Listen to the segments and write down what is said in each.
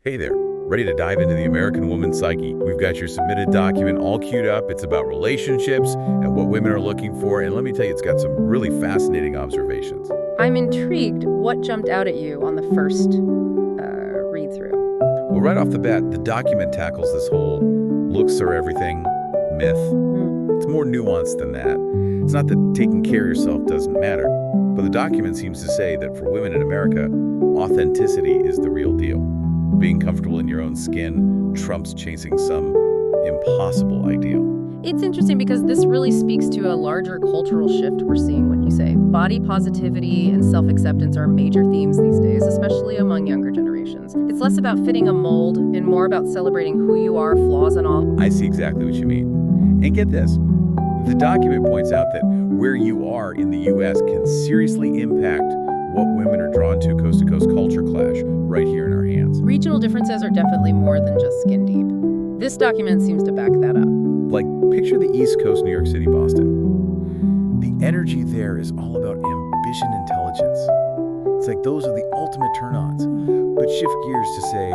Hey there, ready to dive into the American woman's psyche? We've got your submitted document all queued up. It's about relationships and what women are looking for, and let me tell you, it's got some really fascinating observations. I'm intrigued. What jumped out at you on the first read-through? Well, right off the bat, the document tackles this whole looks are everything myth. It's more nuanced than that. It's not that taking care of yourself doesn't matter, but the document seems to say that for women in America, authenticity is the real deal. Being comfortable in your own skin trumps chasing some impossible ideal. It's interesting because this really speaks to a larger cultural shift we're seeing when you say body positivity and self-acceptance are major themes these days, especially among younger generations. It's less about fitting a mold and more about celebrating who you are, flaws and all. I see exactly what you mean. And get this, the document points out that where you are in the U.S. can seriously impact what women are drawn to coast culture clash right here in our hands. Regional differences are definitely more than just skin deep. This document seems to back that up. Like, picture the East Coast, New York City, Boston. The energy there is all about ambition, intelligence. It's like those are the ultimate turn-ons. But shift gears to, say,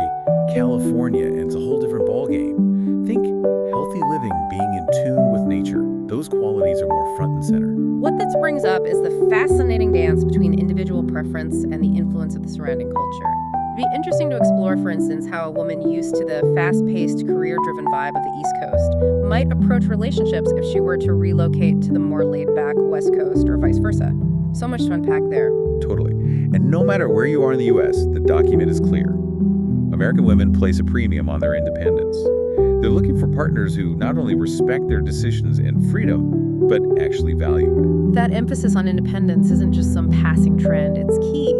California, and it's a whole different ballgame. Think healthy living, being in tune with nature. Those qualities are more front and center. What this brings up is the fascinating dance between individual preference and the influence of the surrounding culture. It'd be interesting to explore, for instance, how a woman used to the fast-paced, career-driven vibe of the East Coast might approach relationships if she were to relocate to the more laid-back West Coast or vice versa. So much to unpack there. Totally. And no matter where you are in the U.S., the document is clear. American women place a premium on their independence. They're looking for partners who not only respect their decisions and freedom, but actually value it. That emphasis on independence isn't just some passing trend, it's key.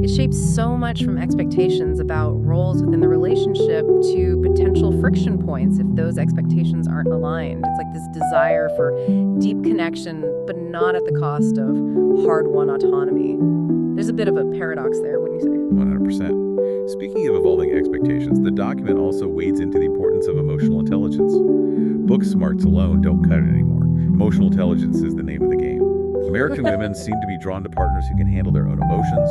It shapes so much from expectations about roles within the relationship to potential friction points if those expectations aren't aligned. It's like this desire for deep connection, but not at the cost of hard-won autonomy. There's a bit of a paradox there, wouldn't you say? 100%. Speaking of evolving expectations, the document also wades into the importance of emotional intelligence. Book smarts alone don't cut it anymore. Emotional intelligence is the name of the game. American women seem to be drawn to partners who can handle their own emotions,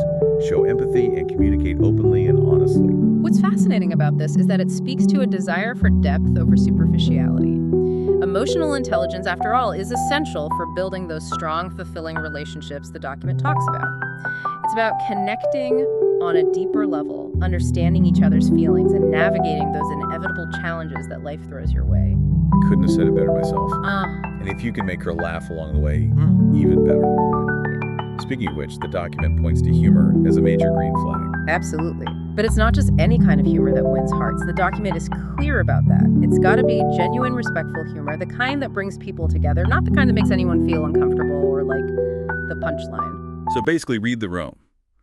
show empathy, and communicate openly and honestly. What's fascinating about this is that it speaks to a desire for depth over superficiality. Emotional intelligence, after all, is essential for building those strong, fulfilling relationships the document talks about. It's about connecting on a deeper level, understanding each other's feelings, and navigating those inevitable challenges that life throws your way. Couldn't have said it better myself. And if you can make her laugh along the way, even better. Speaking of which, the document points to humor as a major green flag. Absolutely. But it's not just any kind of humor that wins hearts. The document is clear about that. It's got to be genuine, respectful humor, the kind that brings people together, not the kind that makes anyone feel uncomfortable or like the punchline. So basically, read the room.